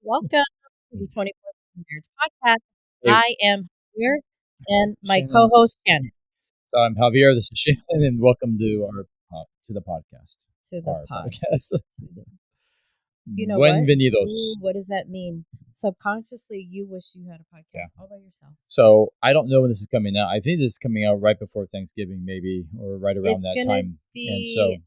Welcome to the 24 Marriage Podcast. Hey, I am here and my Shannon. co-host Janet So I'm Javier. This is Shannon, and welcome to our to the podcast. to the Our pod. podcast. To the, you know what? Ooh, Bienvenidos. what does that mean? Subconsciously, you wish you had a podcast Yeah. all by yourself. So I don't know when this is coming out. I think this is coming out right before Thanksgiving, maybe, or right around It's that gonna time. be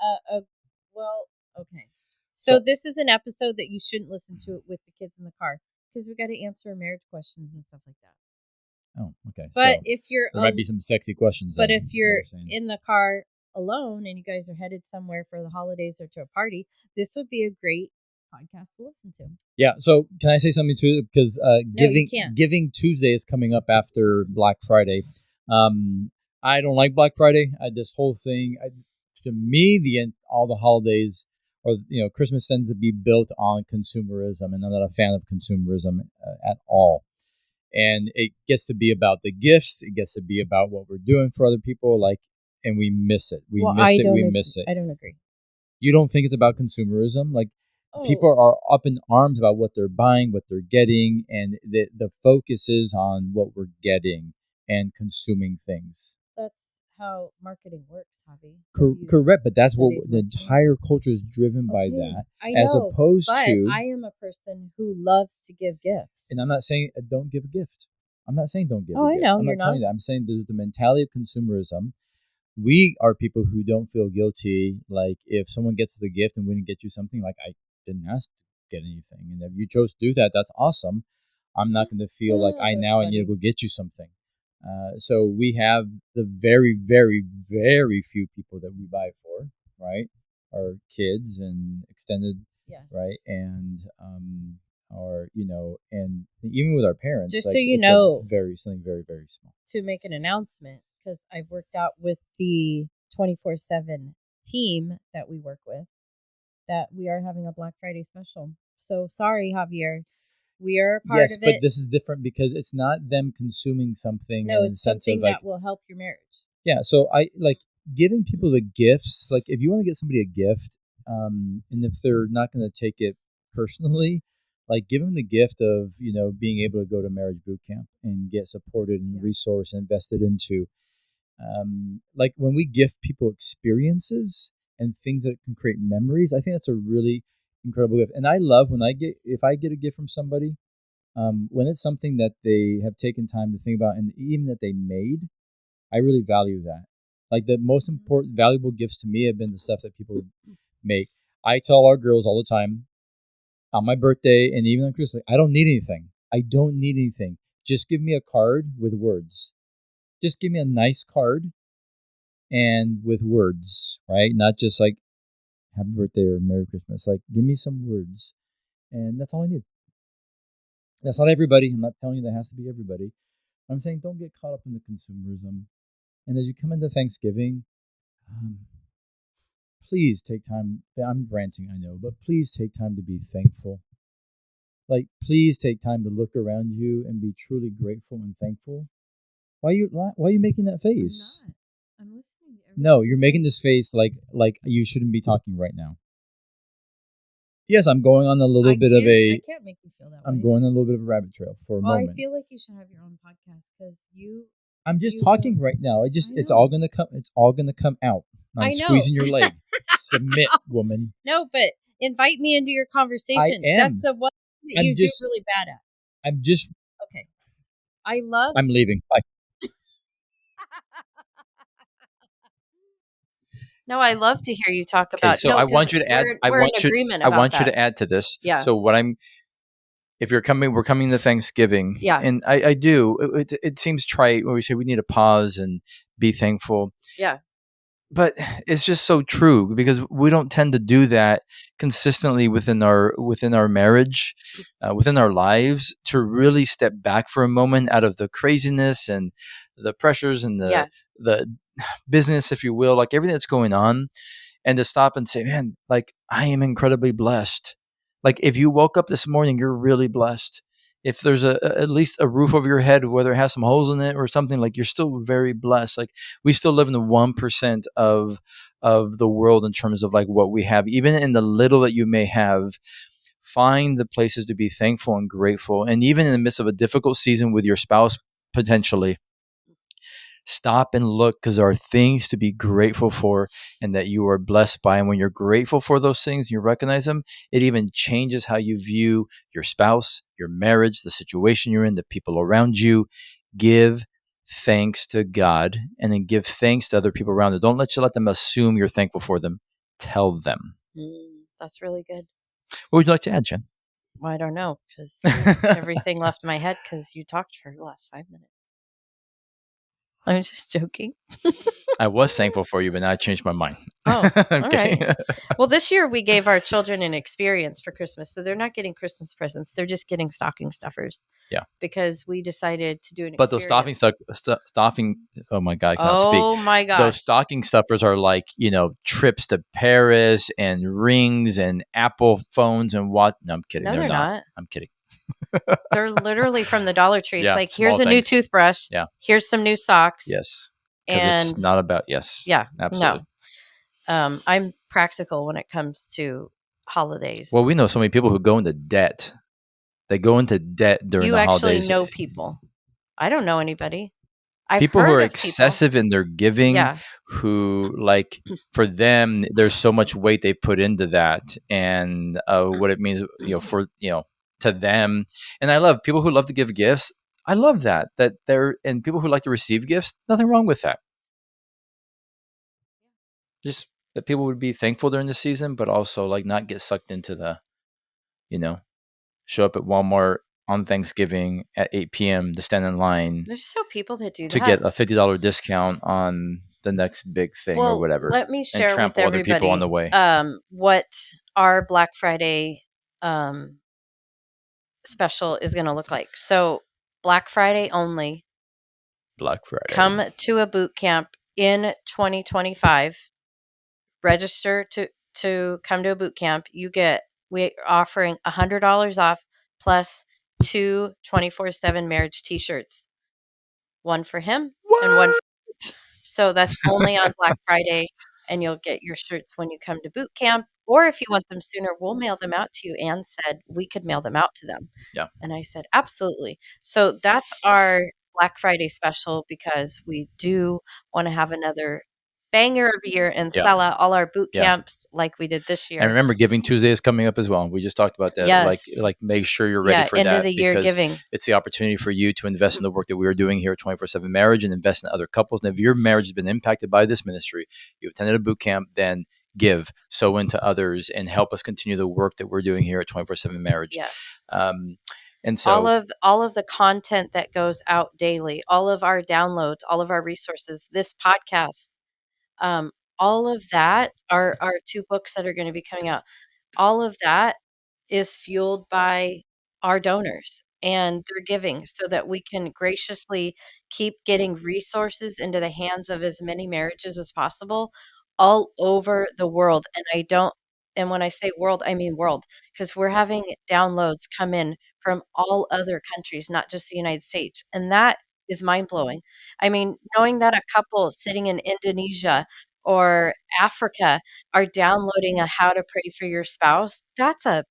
well, okay. So this is an episode that you shouldn't listen to it with the kids in the car because we got to answer marriage questions and stuff like that. Oh, okay. But So if you're there might be some sexy questions. But then, if you're saying. in the car alone and you guys are headed somewhere for the holidays or to a party, this would be a great podcast to listen to. Yeah. So can I say something too? Because you can't. Giving Tuesday is coming up after Black Friday. I don't like Black Friday. This whole thing, to me, all the holidays or Christmas tends to be built on consumerism, and I'm not a fan of consumerism at all. And it gets to be about the gifts. It gets to be about what we're doing for other people. And we miss it. We miss it. I don't agree. You don't think it's about consumerism? People are up in arms about what they're buying, what they're getting, and the focus is on what we're getting and consuming things. That's how marketing works, Javi. Correct, but that's what the marketing? entire culture is driven by that. I know, as opposed but to, I am a person who loves to give gifts. And I'm not saying don't give a gift. I'm not saying don't give a I gift. know, I'm you're not telling you that. I'm saying there's the mentality of consumerism. We are people who don't feel guilty. Like if someone gets the gift and we didn't get you something, like I didn't ask to get anything, and if you chose to do that, that's awesome. I'm not going to feel like I need to go get you something. So we have the very, very, very few people that we buy for, right? Our kids and extended, Yes. right? And and even with our parents, just so you know, something very, very small. To make an announcement, because I've worked out with the 24/7 team that we work with, that we are having a Black Friday special. So sorry, Javier. We are a part of it. Yes, but this is different because it's not them consuming something. No, it's something that will help your marriage. Yeah, so I like giving people the gifts. Like if you want to get somebody a gift, and if they're not going to take it personally, like give them the gift of being able to go to marriage boot camp and get supported and resourced and invested into. Like when we gift people experiences and things that can create memories, I think that's a really incredible gift. And I love if I get a gift from somebody, when it's something that they have taken time to think about and even that they made, I really value that. Like the most important, valuable gifts to me have been the stuff that people make. I tell our girls all the time, on my birthday and even on Christmas, I don't need anything. I don't need anything. Just give me a card with words. Just give me a nice card and with words, right? Not just like happy birthday or Merry Christmas. Like give me some words. And that's all I need. That's not everybody. I'm not telling you that has to be everybody. I'm saying don't get caught up in the consumerism. And as you come into Thanksgiving, please take time. I'm ranting, I know, but please take time to be thankful. Like, please take time to look around you and be truly grateful and thankful. Why are you making that face? I'm listening. No, you're making this face like you shouldn't be talking right now. Yes, I'm going on a little bit of a. I can't make you feel that way. I'm going on a little bit of a rabbit trail for a moment. I feel like you should have your own podcast because you. I'm just talking right now. It's all gonna come. It's all gonna come out. I'm squeezing your leg. Submit, woman. No, but invite me into your conversation. I am. That's the one that you do really bad at. I'm just. Okay. I'm leaving. Bye. No, I love to hear you talk about. So I want you to add. I want you to add to this. Yeah. So if we're coming to Thanksgiving. Yeah. And I do. It seems trite when we say we need to pause and be thankful. Yeah. But it's just so true because we don't tend to do that consistently within our marriage, within our lives, to really step back for a moment out of the craziness and the pressures and the business, if you will, like everything that's going on, and to stop and say, man, like I am incredibly blessed. Like if you woke up this morning, you're really blessed. If there's at least a roof over your head, whether it has some holes in it or something, like you're still very blessed. Like we still live in the 1% of the world in terms of like what we have, even in the little that you may have. Find the places to be thankful and grateful. And even in the midst of a difficult season with your spouse, potentially, stop and look, because there are things to be grateful for and that you are blessed by. And when you're grateful for those things, you recognize them, it even changes how you view your spouse, your marriage, the situation you're in, the people around you. Give thanks to God, and then give thanks to other people around you. Don't let them assume you're thankful for them. Tell them. That's really good. What would you like to add, Jen? Well, I don't know, because everything left my head because you talked for the last 5 minutes. I'm just joking. I was thankful for you, but now I changed my mind. Oh, all right. Well, this year we gave our children an experience for Christmas. So they're not getting Christmas presents. They're just getting stocking stuffers. Yeah. Because we decided to do an But those experience. stocking, oh my God, I can't speak. Oh my gosh. Those stocking stuffers are like, trips to Paris and rings and Apple phones and what? No, I'm kidding. No, they're not. I'm kidding. They're literally from the Dollar Tree. It's Yeah, like, here's a small new things. toothbrush. Yeah. Here's some new socks. Yes. And it's not about, yes. Yeah. Absolutely. No. I'm practical when it comes to holidays. Well, we know so many people who go into debt. They go into debt during You the actually holidays. know people. I don't know anybody. I've People heard who are of excessive in their giving, Yeah. who, like, for them, there's so much weight they put into that, and what it means, to them. And I love people who love to give gifts. I love that and people who like to receive gifts. Nothing wrong with that. Just that people would be thankful during the season, but also like not get sucked into the, show up at Walmart on Thanksgiving at 8 p.m. to stand in line. There's still people that do to that. get a $50 discount on the next big thing or whatever. Let me share and with trample everybody other people on the way. What our Black Friday special is going to look like. So Black Friday only. Black Friday. Come to a boot camp in 2025. Register to come to a boot camp. We're offering $100 off plus 2 24/7 marriage t-shirts. One for him and one for you. So that's only on Black Friday, and you'll get your shirts when you come to boot camp. Or if you want them sooner, we'll mail them out to you. Anne said we could mail them out to them. Yeah. And I said, absolutely. So that's our Black Friday special, because we do want to have another banger of a year and sell out all our boot camps like we did this year. And remember, Giving Tuesday is coming up as well. We just talked about that. Yes. Like make sure you're ready for end that. of the year because giving. It's the opportunity for you to invest in the work that we are doing here at 24/7 Marriage and invest in other couples. And if your marriage has been impacted by this ministry, you attended a boot camp, then give, sow into others, and help us continue the work that we're doing here at 24/7 Marriage. Yes. And so all of the content that goes out daily, all of our downloads, all of our resources, this podcast, all of that are 2 books that are going to be coming out. All of that is fueled by our donors and their giving, so that we can graciously keep getting resources into the hands of as many marriages as possible all over the world. And when I say world, I mean world, because we're having downloads come in from all other countries, not just the United States. And that is mind blowing. I mean, knowing that a couple sitting in Indonesia or Africa are downloading a how to pray for your spouse, that's a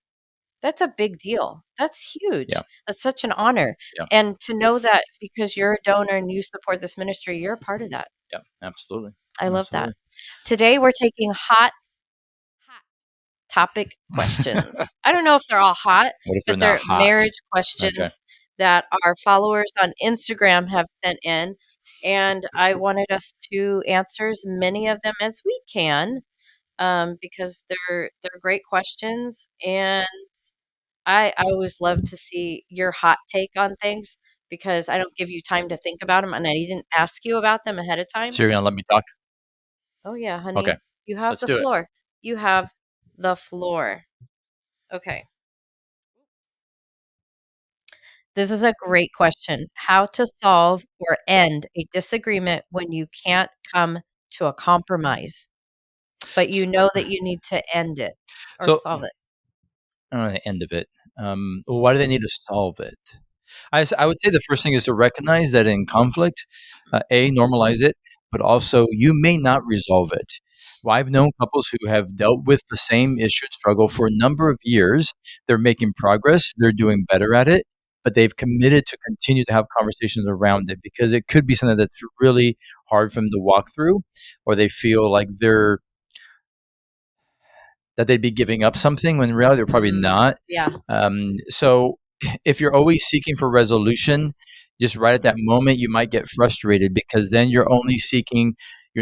big deal. That's huge. Yeah. That's such an honor. Yeah. And to know that because you're a donor and you support this ministry, you're a part of that. Yeah, absolutely. I love that. Today we're taking hot topic questions. I don't know if they're all hot, but they're marriage questions that our followers on Instagram have sent in. And I wanted us to answer as many of them as we can, because they're great questions. And I always love to see your hot take on things, because I don't give you time to think about them, and I didn't ask you about them ahead of time. So you're going to let me talk? Oh, yeah, honey. Okay. You have the floor. You have the floor. Okay. This is a great question. How to solve or end a disagreement when you can't come to a compromise, but you know that you need to end it or solve it. I don't know the end of it. Why do they need to solve it? I would say the first thing is to recognize that in conflict, normalize it, but also you may not resolve it. Well, I've known couples who have dealt with the same issue and struggle for a number of years. They're making progress, they're doing better at it, but they've committed to continue to have conversations around it because it could be something that's really hard for them to walk through, or they feel like they'd be giving up something when in reality they're probably not. Yeah. So if you're always seeking for resolution, just right at that moment, you might get frustrated because then you're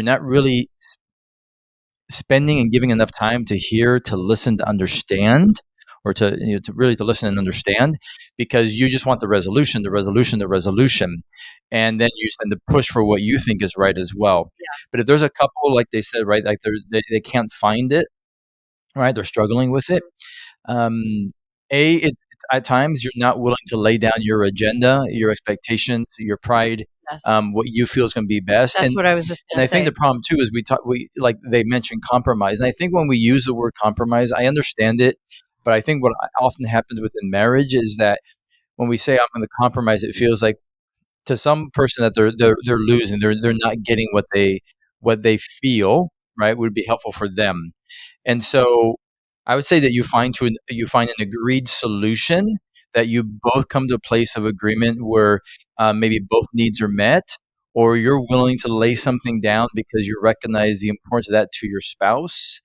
not really spending and giving enough time to hear, to listen, to understand, or to really to listen and understand, because you just want the resolution, and then you tend to push for what you think is right as well. Yeah. But if there's a couple, like they said, right, like they can't find it, right, they're struggling with it. It's at times you're not willing to lay down your agenda, your expectations, your pride, Yes. what you feel is going to be best. That's what I was just And going I to say. think the problem too is we like they mentioned compromise, and I think when we use the word compromise, I understand it, but I think what often happens within marriage is that when we say I'm going to compromise, it feels like to some person that they're losing, they're not getting what they feel, right, would be helpful for them. And so I would say that you find an agreed solution, that you both come to a place of agreement where maybe both needs are met, or you're willing to lay something down because you recognize the importance of that to your spouse.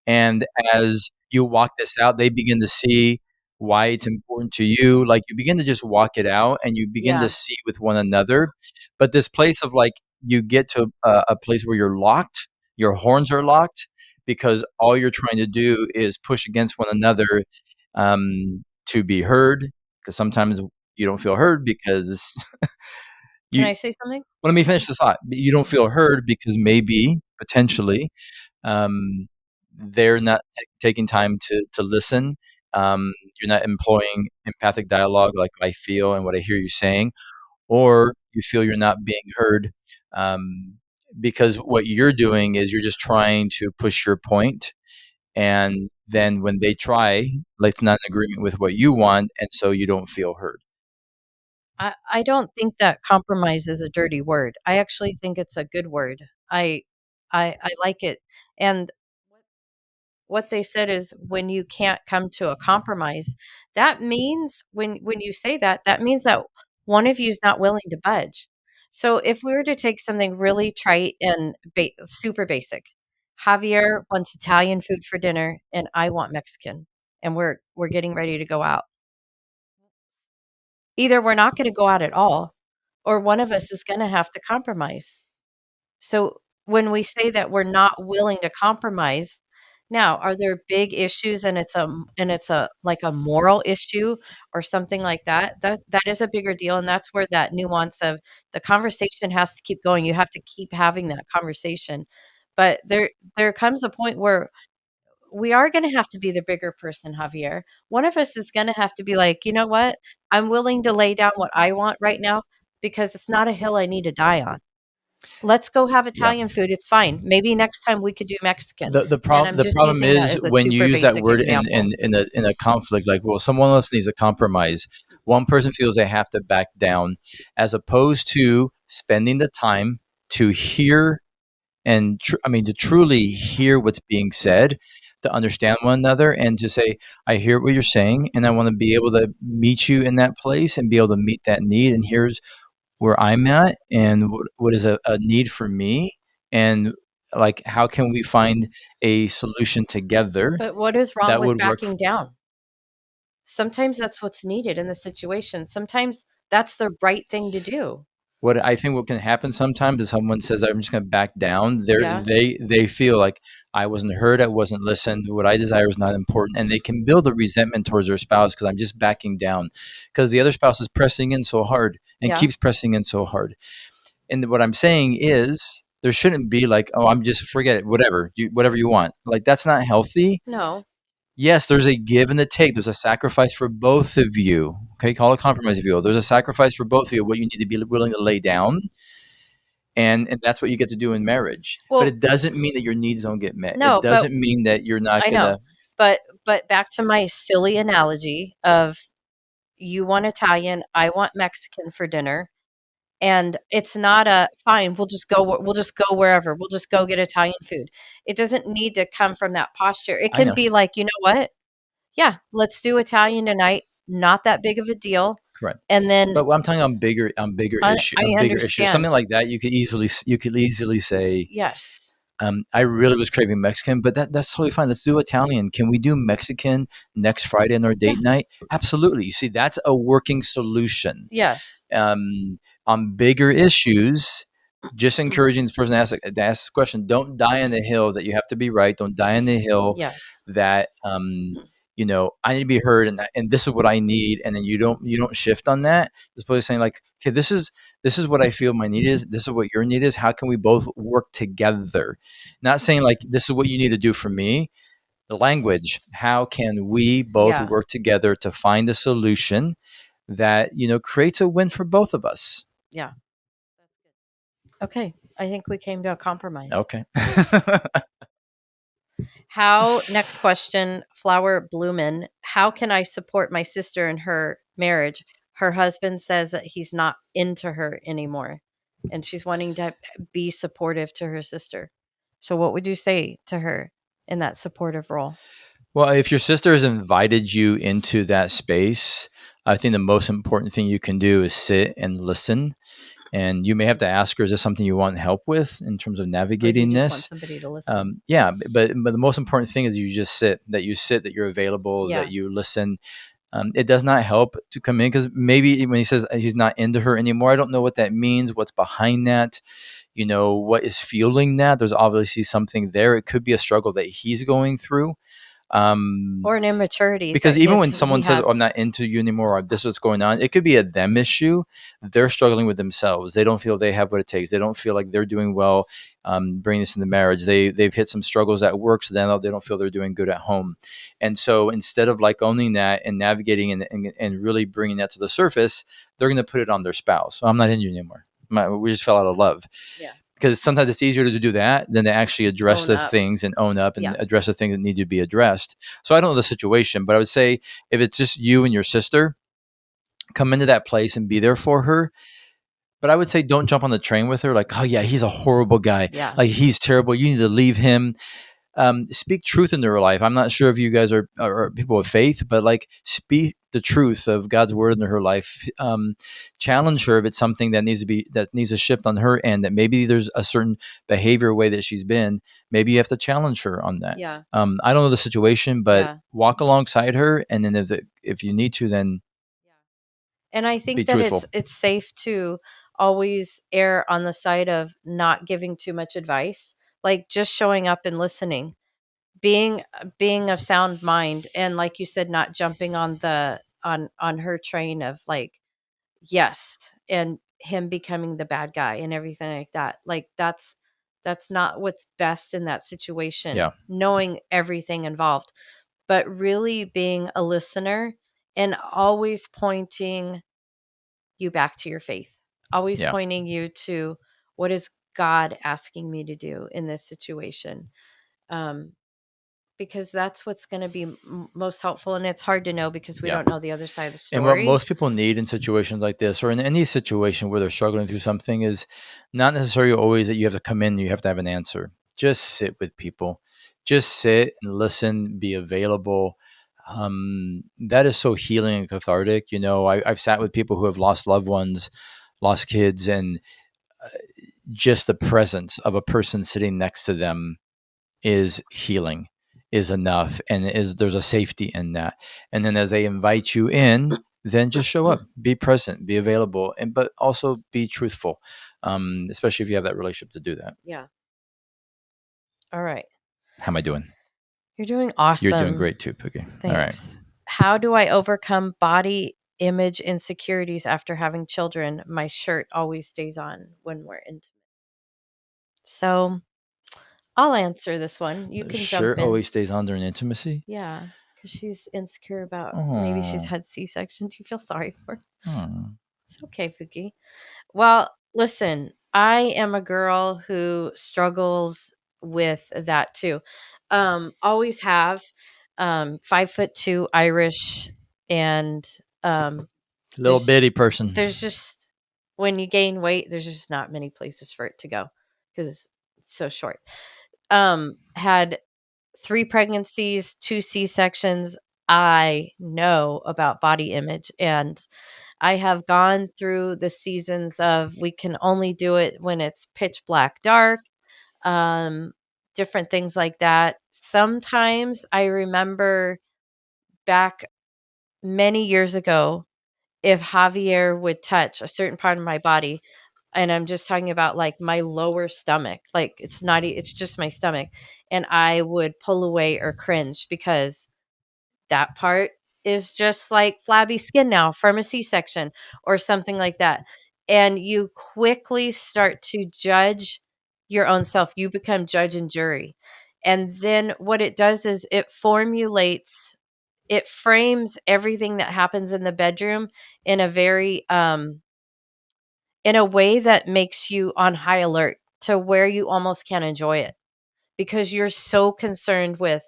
And as you walk this out, they begin to see why it's important to you. Like you begin to just walk it out and you begin Yeah. to see with one another. But this place of like, you get to a place where you're locked, your horns are locked, because all you're trying to do is push against one another to be heard. Because sometimes you don't feel heard because Can you. I say something? Let me finish the thought. You don't feel heard because maybe potentially um, they're not taking time to listen. You're not employing empathic dialogue like I feel and what I hear you saying, or you feel you're not being heard because what you're doing is you're just trying to push your point, and then when they try, like it's not in agreement with what you want, and so you don't feel heard. I don't think that compromise is a dirty word. I actually think it's a good word. I like it. And what they said is when you can't come to a compromise, that means when you say that, that means that one of you is not willing to budge. So if we were to take something really trite and super basic, Javier wants Italian food for dinner and I want Mexican, and we're getting ready to go out. Either we're not going to go out at all, or one of us is going to have to compromise. So when we say that we're not willing to compromise, now are there big issues and it's a like a moral issue or something like that? That is a bigger deal, and that's where that nuance of the conversation has to keep going. You have to keep having that conversation. But there comes a point where we are going to have to be the bigger person, Javier. One of us is going to have to be like, you know what? I'm willing to lay down what I want right now because it's not a hill I need to die on. Let's go have Yeah. Italian food. It's fine. Maybe next time we could do Mexican. The And problem I'm the just problem using that is as a when you super use that basic word example. in a conflict, like, well, someone else needs a compromise. One person feels they have to back down, as opposed to spending the time to hear and to truly hear what's being said, to understand one another, and to say, I hear what you're saying, and I want to be able to meet you in that place and be able to meet that need. And here's where I'm at, and what is a need for me, and like how can we find a solution together But what is wrong that with would work. backing down? Sometimes that's what's needed in the situation. Sometimes that's the right thing to do. What I think what can happen sometimes is someone says, I'm just going to back down. Yeah. They feel like I wasn't heard, I wasn't listened, what I desire is not important, and they can build a resentment towards their spouse because I'm just backing down because the other spouse is pressing in so hard and Yeah. keeps pressing in so hard. And what I'm saying is there shouldn't be like, oh, I'm just forget it, whatever you want. Like that's not healthy. No. Yes, there's a give and a take. There's a sacrifice for both of you. Okay, call it compromise if you will. There's a sacrifice for both of you. What you need to be willing to lay down, and that's what you get to do in marriage. Well, but it doesn't mean that your needs don't get met. no, It doesn't mean that you're not I gonna. know. But back to my silly analogy of you want Italian, I want Mexican for dinner. And it's not a fine, we'll just go wherever. We'll just go get Italian food. It doesn't need to come from that posture. It I can know. be like, you know what? Yeah, let's do Italian tonight. Not that big of a deal. Correct. And then But I'm talking on bigger I bigger issues. Something understand. like that, you could easily say, Yes. I really was craving Mexican, but that's totally fine. Let's do Italian. Can we do Mexican next Friday on our Yeah. date night? Absolutely. You see, that's a working solution. Yes. On bigger issues, just encouraging this person to ask this question. Don't die on the hill that you have to be right. Don't die on the hill Yes. that I need to be heard, and this is what I need, and then you don't shift on that. Just probably saying like, okay, this is what I feel my need is. This is what your need is. How can we both work together? Not saying like this is what you need to do for me. The language. How can we both Yeah. work together to find a solution that creates a win for both of us? Yeah. That's good. Okay. I think we came to a compromise. Okay. Next question, Flower Bloomin. How can I support my sister in her marriage? Her husband says that he's not into her anymore, and she's wanting to be supportive to her sister. So, what would you say to her in that supportive role? Well, if your sister has invited you into that space, I think the most important thing you can do is sit and listen. And you may have to ask her, is this something you want help with in terms of Or do you navigating just want this? somebody to listen? Yeah, but the most important thing is that you're available, Yeah. that you listen. It does not help to come in because maybe when he says he's not into her anymore, I don't know what that means. What's behind that? What is fueling that? There's obviously something there. It could be a struggle that he's going through. Or an immaturity Because that even is when someone he says, "Oh, I'm has. not into you anymore," or "This is what's going on," it could be a them issue. They're struggling with themselves. They don't feel they have what it takes. They don't feel like they're doing well, bringing this into marriage. They've hit some struggles at work, so then they don't feel they're doing good at home. And so instead of like owning that and navigating and really bringing that to the surface, they're going to put it on their spouse. So I'm not into you anymore. We just fell out of love. Yeah. Because sometimes it's easier to do that than to actually address Own the up. things and own up and Yeah. address the things that need to be addressed. So I don't know the situation, but I would say if it's just you and your sister, come into that place and be there for her. But I would say don't jump on the train with her like, oh yeah, he's a horrible guy. Yeah. Like he's terrible. You need to leave him. Speak truth into her life. I'm not sure if you guys are people of faith, but like speak the truth of God's word into her life. Challenge her if it's something that needs a shift on her end. That maybe there's a certain behavior way that she's been. Maybe you have to challenge her on that. Yeah. I don't know the situation, but Yeah. walk alongside her, and then if you need to, then And I be think that truthful. it's safe to always err on the side of not giving too much advice, like just showing up and listening, being of sound mind, and like you said, not jumping on on her train of like yes, and him becoming the bad guy and everything like that. Like that's not what's best in that situation. Yeah. Knowing everything involved, but really being a listener and always pointing you back to your faith, always Yeah. pointing you to what is God asking me to do in this situation. Um, because that's what's going to be most helpful. And it's hard to know because we Yeah. don't know the other side of the And what story. most people need in situations like this, or in any situation where they're struggling through something, is not necessarily always that you have to come in and you have to have an answer. Just sit with people. Just sit and listen, be available. That is so healing and cathartic. I've sat with people who have lost loved ones, lost kids, and just the presence of a person sitting next to them is healing, is enough, and there's a safety in that. And then as they invite you in, then just show up, be present, be available, but also be truthful, especially if you have that relationship to do that. Yeah. All right. How am I doing? You're doing awesome. You're doing great too, Pookie. Thanks. All right. How do I overcome body image insecurities after having children? My shirt always stays on when we're intimate. So I'll answer this one. You The can shirt jump in. always stays on during intimacy. Yeah, because she's insecure about maybe she's had C-sections. You feel sorry for her. It's okay, Pookie. Well, listen, I am a girl who struggles with that too. Always have. 5'2" Irish, and Little bitty person. there's just when you gain weight, there's just not many places for it to go because it's so short. Had 3 pregnancies, 2 C-sections. I know about body image, and I have gone through the seasons of we can only do it when it's pitch black dark, um, different things like that. Sometimes I remember back many years ago, if Javier would touch a certain part of my body, and I'm just talking about like my lower stomach, like it's just my stomach, and I would pull away or cringe because that part is just like flabby skin now from a C-section or something like that. And you quickly start to judge your own self. You become judge and jury. And then what it does is it frames everything that happens in the bedroom in a very in a way that makes you on high alert to where you almost can't enjoy it because you're so concerned with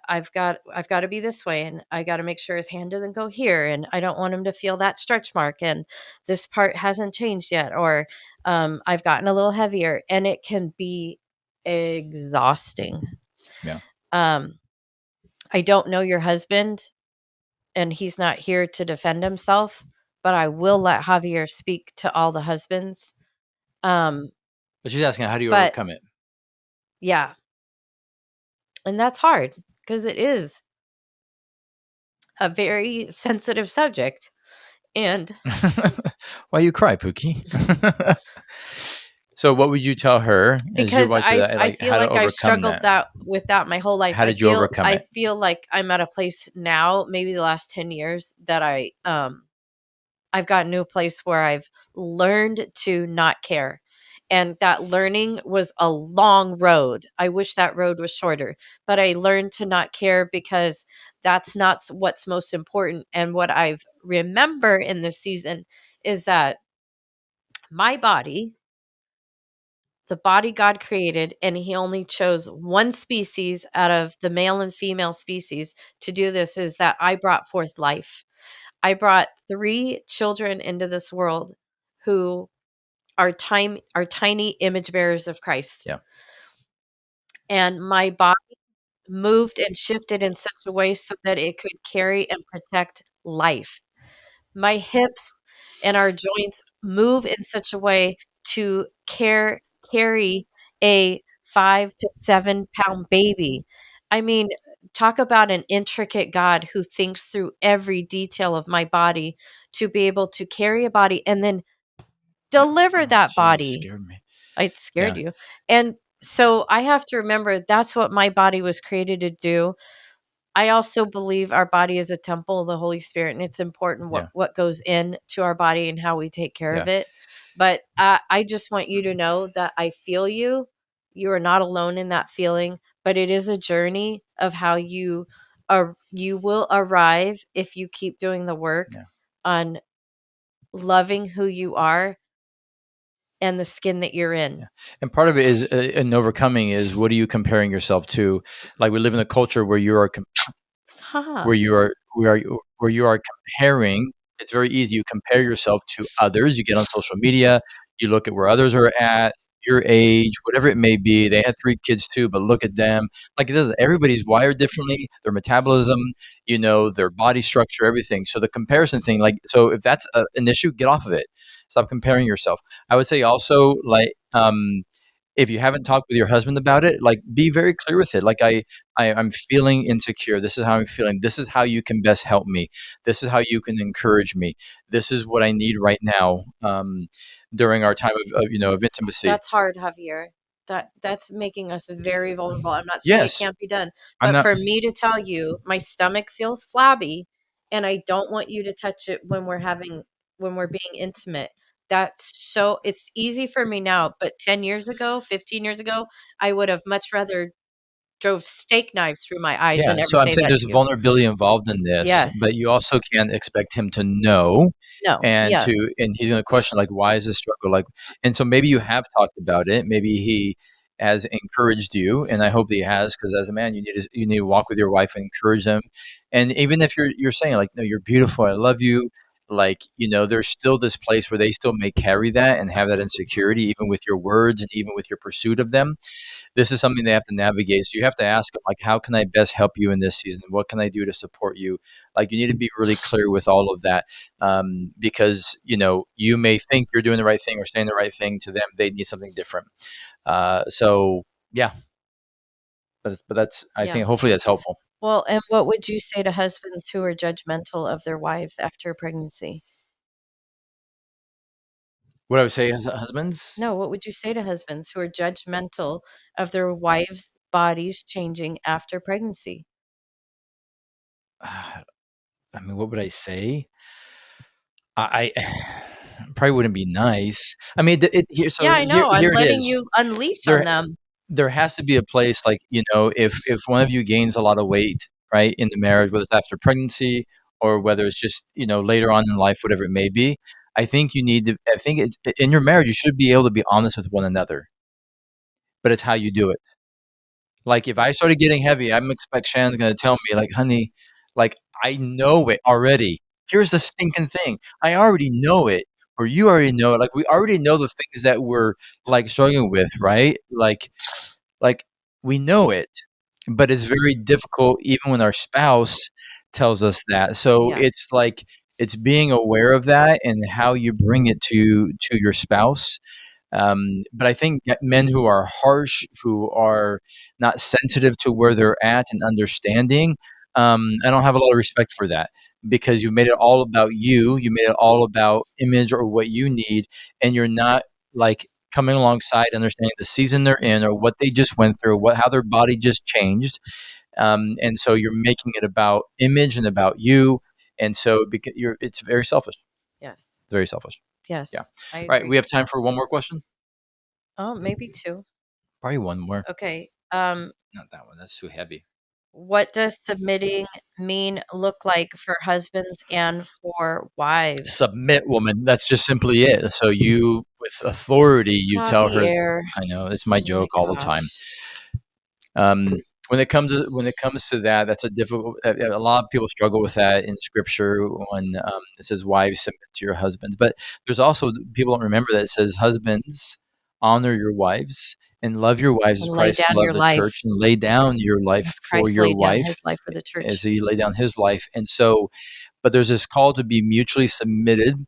I've got to be this way, and I got to make sure his hand doesn't go here, and I don't want him to feel that stretch mark, and this part hasn't changed yet, or I've gotten a little heavier, and it can be exhausting. Yeah. um I don't know your husband, and he's not here to defend himself, but I will let Javier speak to all the husbands. um But she's asking, how do you but overcome it? yeah, and that's hard because it is a very sensitive subject. And Why you cry, Pookie? So what would you tell her as your because wife that, I like, feel how to like I've overcome struggled that? that with that my whole life. How did you overcome I it? feel like I'm at a place now, maybe the last 10 years, that I've gotten to a place where I've learned to not care. And that learning was a long road. I wish that road was shorter, but I learned to not care because that's not what's most important. And what I've remember in this season is that my body, the body God created, and he only chose one species out of the male and female species to do this, is that I brought forth life. I brought 3 children into this world who are tiny image bearers of Christ. Yeah. And my body moved and shifted in such a way so that it could carry and protect life. My hips and our joints move in such a way to carry a 5 to 7 pound baby. I mean, talk about an intricate God who thinks through every detail of my body to be able to carry a body and then deliver Oh, that geez, body. scared me. It scared Yeah. you. And so I have to remember that's what my body was created to do. I also believe our body is a temple of the Holy Spirit, and it's important Yeah. what goes into our body and how we take care of Yeah. it. But I just want you to know that I feel you. You are not alone in that feeling, but it is a journey of how you will arrive if you keep doing the work Yeah. on loving who you are and the skin that you're in. Yeah. And part of it is in overcoming is, what are you comparing yourself to? Like, we live in a culture where you are Stop. where you are comparing. It's very easy. You compare yourself to others. You get on social media, you look at where others are at, your age, whatever it may be. They had 3 kids too, but look at them. Like, it doesn't. Everybody's wired differently. Their metabolism, their body structure, everything. So the comparison thing, like, so if that's an issue, get off of it. Stop comparing yourself. I would say also, like, if you haven't talked with your husband about it, like, be very clear with it. Like, I'm feeling insecure. This is how I'm feeling. This is how you can best help me. This is how you can encourage me. This is what I need right now, during our time of intimacy. That's hard, Javier. That's making us very vulnerable. I'm not saying it Yes, can't be done, I'm but not. for me to tell you my stomach feels flabby and I don't want you to touch it when we're being intimate. It's easy for me now, but 10 years ago, 15 years ago, I would have much rather drove steak knives through my eyes Yeah, than ever so I'm say saying that there's to you. vulnerability involved in this, but Yes. you also can't expect him to know, No. and Yeah. he's going to question, like, why is this struggle, like, and so maybe you have talked about it. Maybe he has encouraged you, and I hope that he has, because as a man, you need to walk with your wife and encourage them. And even if you're saying, like, no, you're beautiful, I love you, like, there's still this place where they still may carry that and have that insecurity, even with your words and even with your pursuit of them. This is something they have to navigate. So you have to ask them, like, how can I best help you in this season? What can I do to support you? Like, you need to be really clear with all of that, because you may think you're doing the right thing or saying the right thing. To them, they need something different. So yeah, but that's, I Yeah. think, hopefully that's helpful. Well, and what would you say to husbands who are judgmental of their wives after pregnancy? What I would say as husbands, No, what would you say to husbands who are judgmental of their wives' bodies changing after pregnancy? I mean, what would I say? I probably wouldn't be nice. I mean, here, so Yeah, I here, know. I'm here it letting is. you unleash on There, them. there has to be a place, like, if one of you gains a lot of weight, right, in the marriage, whether it's after pregnancy or whether it's just, later on in life, whatever it may be. I think you need to. I think in your marriage, you should be able to be honest with one another, but it's how you do it. Like, if I started getting heavy, I'm expect Shannon's gonna tell me, like, "Honey, like, I know it already. Here's the stinking thing. I already know it, or you already know it. Like, we already know the things that we're, like, struggling with, right? Like, we know it, but it's very difficult even when our spouse tells us that. So Yeah. it's like, it's being aware of that and how you bring it to your spouse. But I think that men who are harsh, who are not sensitive to where they're at and understanding, I don't have a lot of respect for that, because you've made it all about you. You made it all about image or what you need, and you're not, like, coming alongside, understanding the season they're in or what they just went through, how their body just changed, and so you're making it about image and about you, and so because it's very selfish. Yes. It's very selfish. Yes. Yeah. I All right, agree. we have time for one more question. Oh, maybe two. Probably one more. Okay. Not that one. That's too heavy. What does submitting look like for husbands and for wives? Submit, woman. That's just simply it. So you, with authority, you tell her. Javier. I know it's my Oh my joke all the time. gosh. When it comes to that, that's a difficult. A lot of people struggle with that in Scripture when it says, "Wives, submit to your husbands." But there's also, people don't remember that it says, "Husbands, honor your wives and love your wives as And lay Christ down loved your the life church, and lay down your life as for Christ your laid down wife his life for the as church. he laid down his life." And so, but there's this call to be mutually submitted.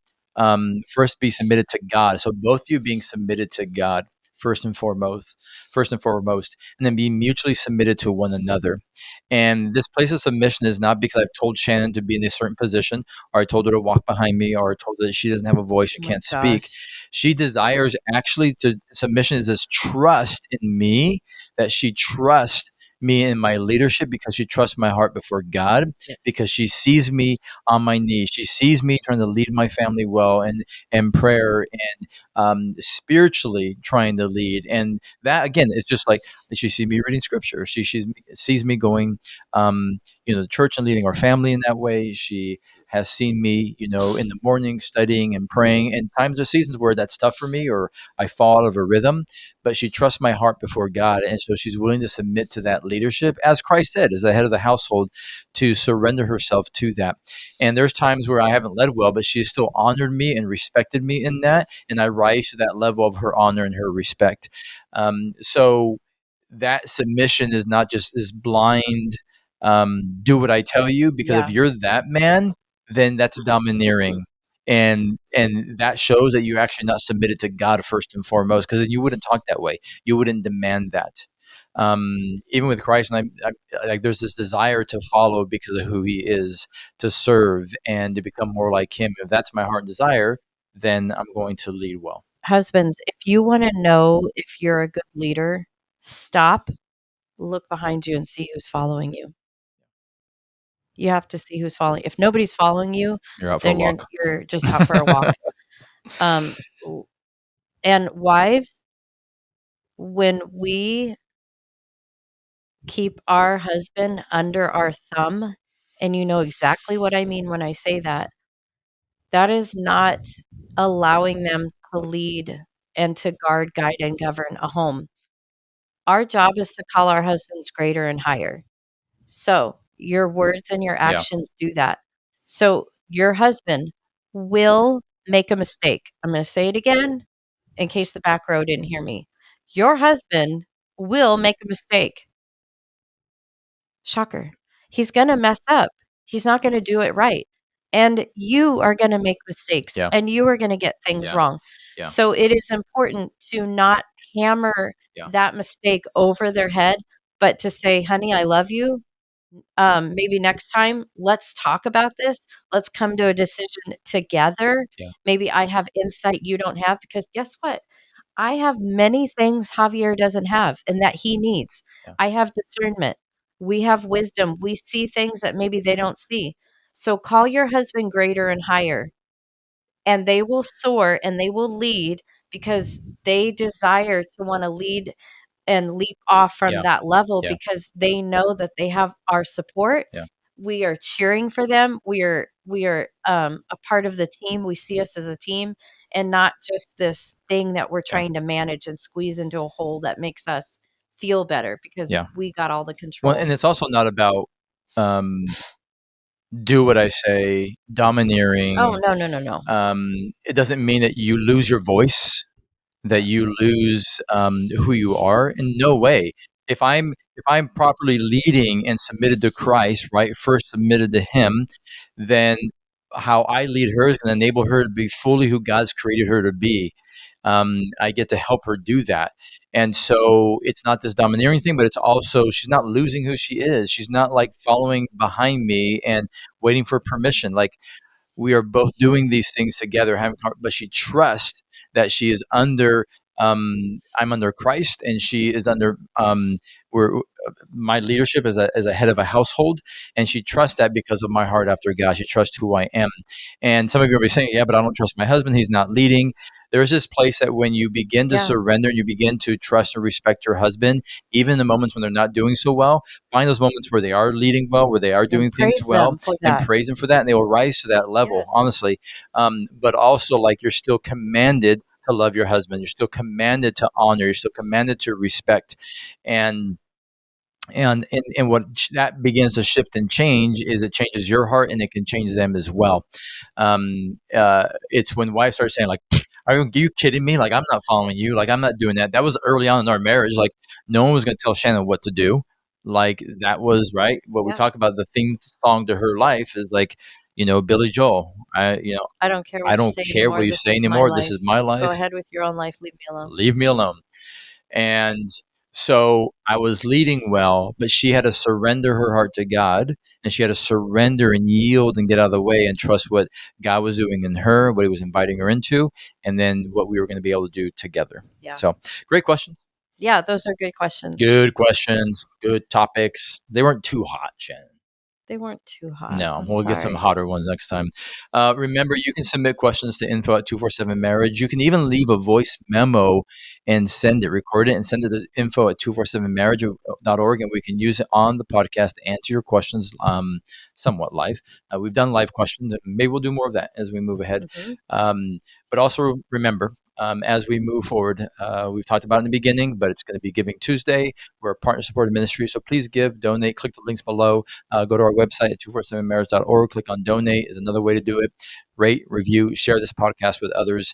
First, be submitted to God. So both you being submitted to God first and foremost, and then be mutually submitted to one another. And this place of submission is not because I've told Shannon to be in a certain position, or I told her to walk behind me, or I told her that she doesn't have a voice, she Oh my can't speak. gosh. She desires, actually, to submission is this trust in me, that she trusts me in my leadership because she trusts my heart before God, Yes. because she sees me on my knees. She sees me trying to lead my family well, and prayer, and spiritually trying to lead. And that, again, is just like, she sees me reading scripture. She sees me going, to church and leading our family in that way. She has seen me, in the morning studying and praying. And times or seasons where that's tough for me, or I fall out of a rhythm, but she trusts my heart before God, and so she's willing to submit to that leadership, as Christ said, as the head of the household, to surrender herself to that. And there's times where I haven't led well, but she has still honored me and respected me in that, and I rise to that level of her honor and her respect. So that submission is not just this blind, do what I tell you, because if Yeah. you're that man, then that's domineering. And that shows that you're actually not submitted to God first and foremost, because then you wouldn't talk that way. You wouldn't demand that. Even with Christ, and like, there's this desire to follow because of who He is, to serve and to become more like Him. If that's my heart and desire, then I'm going to lead well. Husbands, if you want to know if you're a good leader, stop, look behind you, and see who's following you. You have to see who's following. If nobody's following you, You're out for a then walk. you're just out for a walk. Um, and wives, when we keep our husband under our thumb, and you know exactly what I mean when I say that, that is not allowing them to lead and to guard, guide, and govern a home. Our job is to call our husbands greater and higher. So your words and your Yeah. actions do that. So your husband, will make a mistake. I'm going to say it again in case the back row didn't hear me. Your husband will make a mistake. Shocker. He's going to mess up. He's not going to do it right. And you are going to make mistakes Yeah. and you are going to get things Yeah. wrong. Yeah. So it is important to not hammer that mistake over their head, but to say, honey, I love you. Maybe next time, let's talk about this. Let's come to a decision together. Yeah. Maybe I have insight you don't have, because guess what? I have many things Javier doesn't have and that he needs. Yeah. I have discernment. We have wisdom. We see things that maybe they don't see. So call your husband greater and higher, and they will soar and they will lead because they desire to want to lead and leap off from Yeah. that level Yeah. because they know that they have our support. Yeah. We are cheering for them. We are a part of the team. We see us as a team and not just this thing that we're trying to manage and squeeze into a hole that makes us feel better because we got all the control. Well, and it's also not about do what I say, domineering. Oh, no. It doesn't mean that you lose your voice, that you lose who you are. In no way. If I'm properly leading and submitted to Christ, right, first submitted to Him, then how I lead her is going to enable her to be fully who God's created her to be. I get to help her do that. And so it's not this domineering thing, but it's also she's not losing who she is. She's not like following behind me and waiting for permission. Like, we are both doing these things together, but she trusts that she is under, I'm under Christ, and she is under, my leadership as a head of a household, and she trusts that because of my heart after God. She trusts who I am. And some of you will be saying, yeah, but I don't trust my husband. He's not leading. There's this place that when you begin to surrender, you begin to trust and respect your husband, even in the moments when they're not doing so well. Find those moments where they are leading well, where they are doing things well, and praise them for that, and they will rise to that level, honestly. But also, like, you're still commanded to love your husband. You're still commanded to honor. You're still commanded to respect. And what that begins to shift and change is it changes your heart, and it can change them as well. It's when wives start saying, like, are you kidding me? Like, I'm not following you. Like, I'm not doing that. That was early on in our marriage. Like, no one was going to tell Shannon what to do. Like, that was right. What we talk about, the theme song to her life is like, Billy Joel. I don't care. I don't care what you say anymore. This is my life. Go ahead with your own life. Leave me alone. Leave me alone. And so I was leading well, but she had to surrender her heart to God, and she had to surrender and yield and get out of the way and trust what God was doing in her, what He was inviting her into, and then what we were going to be able to do together. Yeah. So, great question. Yeah, those are good questions. Good questions. Good topics. They weren't too hot, Shannon. They weren't too hot. No, we'll get some hotter ones next time. Remember, you can submit questions to info@247marriage. You can even leave a voice memo and send it, record it, and send it to info@247marriage.org, and we can use it on the podcast to answer your questions somewhat live. We've done live questions, and maybe we'll do more of that as we move ahead. Mm-hmm. But also remember, as we move forward, we've talked about it in the beginning, but it's going to be Giving Tuesday. We're a partner-supported ministry, so please give, donate, click the links below. Go to our website at 247marriage.org. Click on donate is another way to do it. Rate, review, share this podcast with others.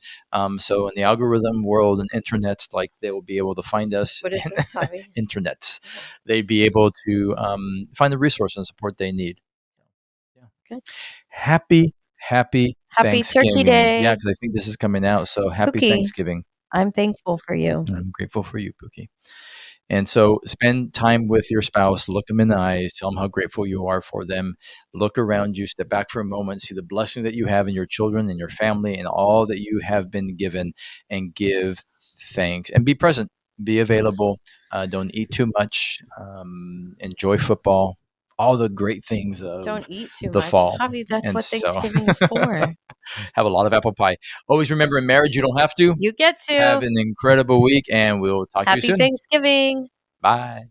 So in the algorithm world and internets, like, they will be able to find us. What is this, Javi? Internets. They'd be able to find the resource and support they need. Yeah. Good. Happy Thanksgiving. Turkey Day. Yeah, because I think this is coming out. So happy Pookie, Thanksgiving. I'm thankful for you. I'm grateful for you, Pookie. And so spend time with your spouse. Look them in the eyes. Tell them how grateful you are for them. Look around you. Step back for a moment. See the blessing that you have in your children and your family and all that you have been given, and give thanks. And be present. Be available. Don't eat too much. Enjoy football. All the great things of Don't eat too the much. fall. Javi, that's And what so- Thanksgiving's for. Have a lot of apple pie. Always remember, in marriage, you don't have to. You get to. Have an incredible week, and we'll talk to you Happy soon. Thanksgiving. Bye.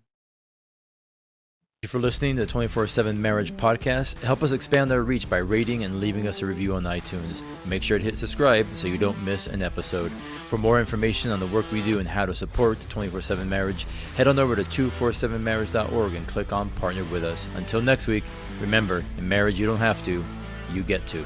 Thank you for listening to the 24/7 Marriage Podcast. Help us expand our reach by rating and leaving us a review on iTunes. Make sure to hit subscribe so you don't miss an episode. For more information on the work we do and how to support the 24/7 Marriage, head on over to 247marriage.org and click on Partner with Us. Until next week, remember, in marriage you don't have to, you get to.